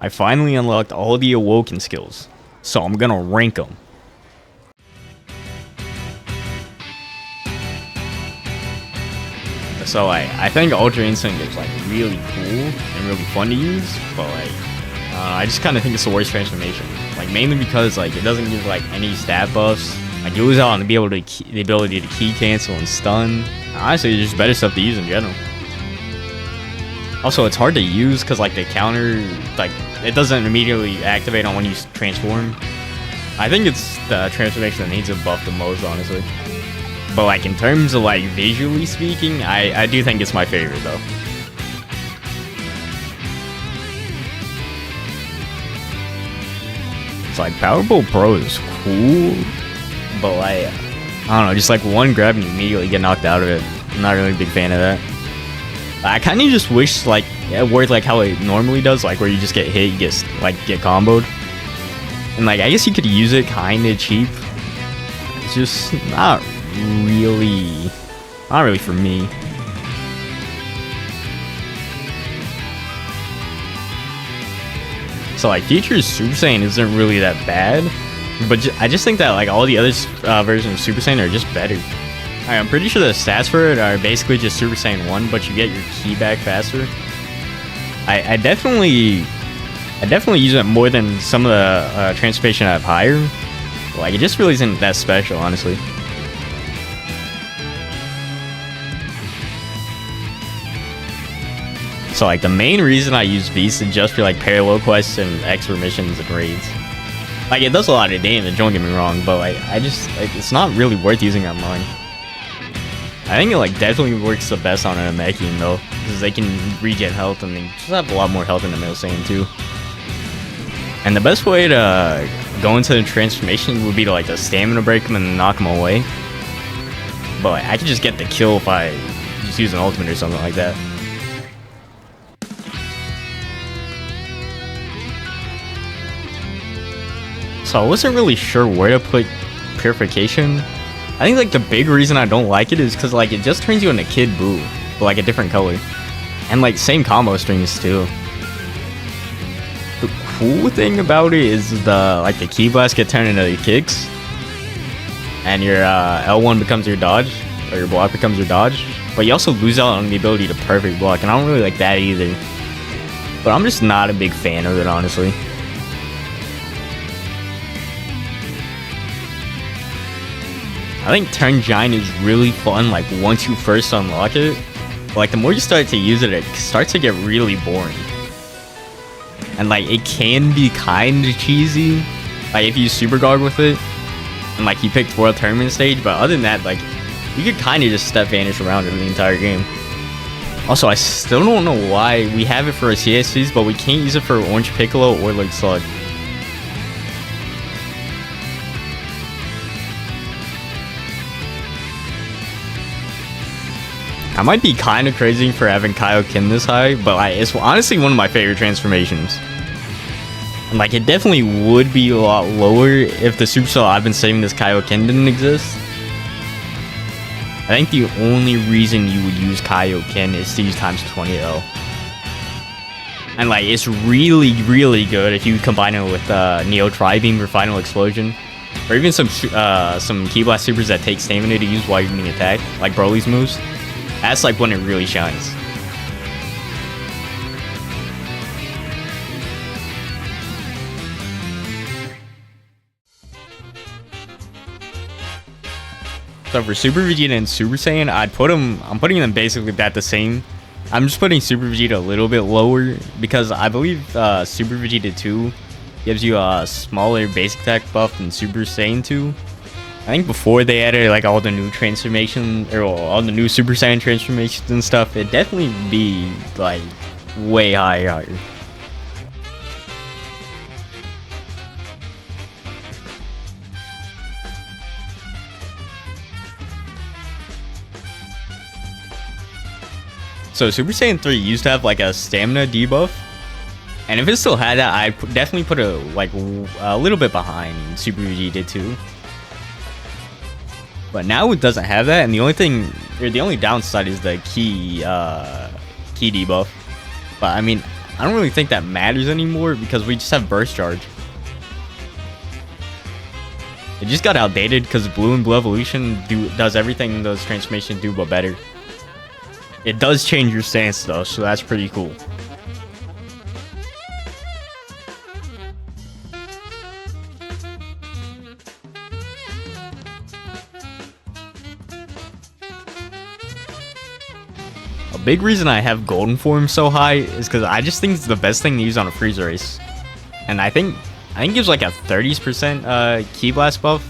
I finally unlocked all the Awoken skills, so I'm gonna rank them. So I think Ultra Instinct is like really cool and really fun to use, but like I just kind of think it's the worst transformation. Like mainly because like it doesn't give like any stat buffs. Like you lose out on the ability to key cancel and stun. Honestly, there's just better stuff to use in general. Also, it's hard to use because like the counter, like it doesn't immediately activate on when you transform. I think it's the transformation that needs a buff the most, honestly. But like in terms of like visually speaking, I do think it's my favorite though. It's like Powerball Pro is cool, but like I don't know, just like one grab and you immediately get knocked out of it. I'm not really a big fan of that. I kind of just wish like it worked like how it normally does, like where you just get hit, you get comboed, and like I guess you could use it kind of cheap. It's just not really for me. So like Future's Super Saiyan isn't really that bad, but I just think that like all the other versions of Super Saiyan are just better. I'm pretty sure the stats for it are basically just Super Saiyan 1, but you get your ki back faster. I definitely use it more than some of the transformation I have higher. Like it just really isn't that special, honestly. So like the main reason I use Beast is just for like parallel quests and expert missions and raids. Like it does a lot of damage, don't get me wrong, but like I just like it's not really worth using on mine. I think it like definitely works the best on a Namekian though, because they can regen health and they just have a lot more health than the Middle Saiyan too. And the best way to go into the transformation would be to like the stamina break them and knock them away. But like, I could just get the kill if I just use an ultimate or something like that. So I wasn't really sure where to put Purification. I think like the big reason I don't like it is because like it just turns you into Kid Buu, but like a different color, and like same combo strings too. The cool thing about it is the Ki Blast get turned into kicks, and your L1 becomes your dodge, or your block becomes your dodge. But you also lose out on the ability to perfect block, and I don't really like that either. But I'm just not a big fan of it, honestly. I think Turn Giant is really fun, like once you first unlock it. But, like the more you start to use it, it starts to get really boring. And like it can be kind of cheesy, like if you Super Guard with it, and like you picked World Tournament stage. But other than that, like you could kind of just step vanish around it the entire game. Also, I still don't know why we have it for CSCs, but we can't use it for Orange Piccolo or like Slug. I might be kind of crazy for having Kaioken this high, but it's honestly one of my favorite transformations. And like it definitely would be a lot lower if the Supercell I've been saving this Kaioken didn't exist. I think the only reason you would use Kaioken is to use times 20 though. And like it's really good if you combine it with Neo Tri-Beam or Final Explosion. Or even some Ki Blast supers that take stamina to use while you're being attacked, like Broly's moves. That's like when it really shines. So for Super Vegeta and Super Saiyan, I'm putting them basically about the same. I'm just putting Super Vegeta a little bit lower because I believe Super Vegeta 2 gives you a smaller basic attack buff than Super Saiyan 2. I think before they added like all the new transformation or all the new Super Saiyan transformations and stuff, it'd definitely be like way higher. So Super Saiyan 3 used to have like a stamina debuff, and if it still had that, I'd definitely put it like a little bit behind Super Vegeta 2. But now it doesn't have that, and the only downside is the key debuff. But I mean, I don't really think that matters anymore because we just have burst charge. It just got outdated because Blue and Blue Evolution does everything those transformations do but better. It does change your stance though, so that's pretty cool. A big reason I have Golden Form so high is because I just think it's the best thing to use on a Frieza race. And I think it gives like a 30% Ki Blast buff.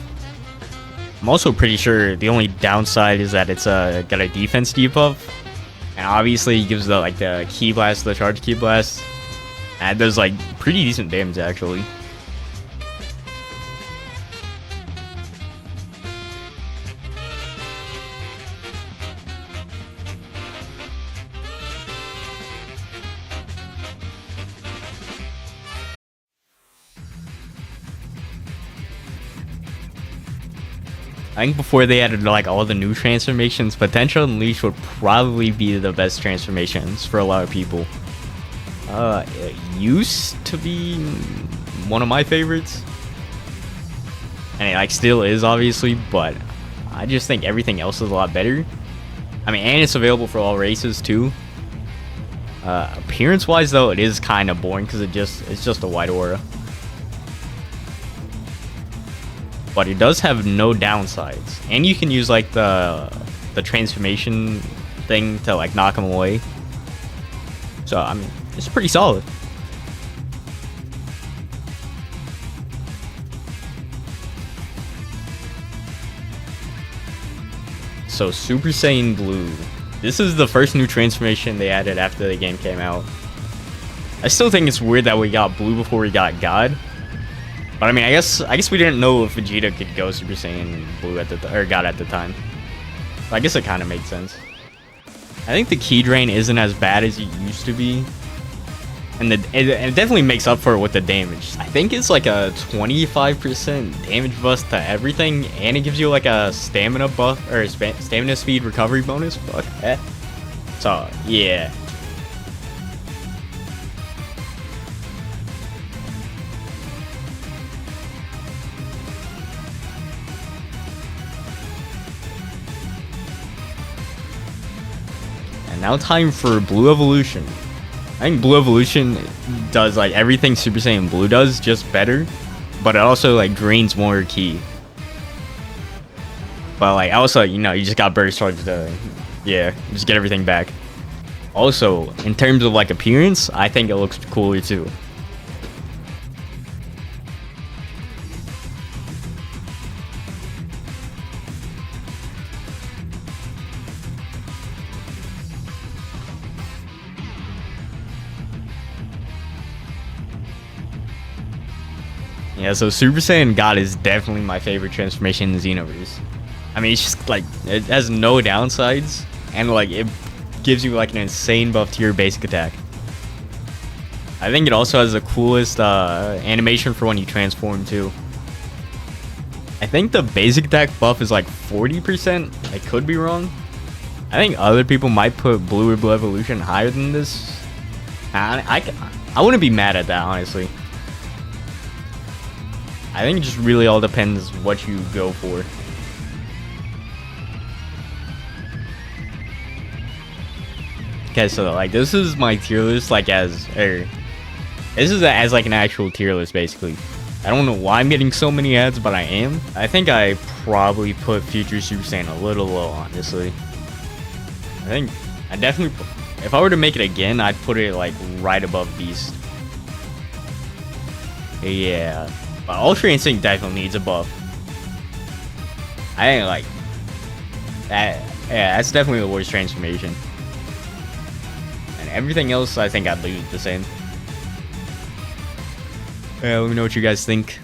I'm also pretty sure the only downside is that it's got a defense debuff. And obviously it gives the Ki Blast, the charge Ki Blast. And it does like pretty decent damage actually. I think before they added like all the new transformations, Potential Unleash would probably be the best transformations for a lot of people. It used to be one of my favorites, and it like still is obviously, but I just think everything else is a lot better. I mean, and it's available for all races too. Appearance wise though, it is kind of boring because it's just a white aura. But it does have no downsides, and you can use like the transformation thing to like knock them away. So I mean, it's pretty solid. So Super Saiyan Blue. This is the first new transformation they added after the game came out. I still think it's weird that we got Blue before we got God. But I mean, I guess we didn't know if Vegeta could go Super Saiyan Blue at or God at the time. So I guess it kind of makes sense. I think the Ki Drain isn't as bad as it used to be, and it definitely makes up for it with the damage. I think it's like a 25% damage buff to everything, and it gives you like a stamina buff or stamina speed recovery bonus. Fuck that. So yeah. Now time for Blue Evolution. I think Blue Evolution does like everything Super Saiyan Blue does, just better. But it also like drains more Ki. But like also, you know, you just got burst charge to, yeah, just get everything back. Also, in terms of like appearance, I think it looks cooler too. Yeah, so Super Saiyan God is definitely my favorite transformation in the Xenoverse. I mean, it's just like, it has no downsides, and like, it gives you like an insane buff to your basic attack. I think it also has the coolest animation for when you transform too. I think the basic attack buff is like 40%, I could be wrong. I think other people might put Blue or Blue Evolution higher than this. I wouldn't be mad at that, honestly. I think it just really all depends what you go for. Okay, so like this is my tier list, like this is as like an actual tier list basically. I don't know why I'm getting so many ads, but I am. I think I probably put Future Super Saiyan a little low, honestly. I think I definitely, if I were to make it again, I'd put it like right above Beast. Yeah. But Ultra Instinct definitely needs a buff. I ain't like that. Yeah, that's definitely the worst transformation. And everything else, I think I'd leave it the same. Yeah, let me know what you guys think.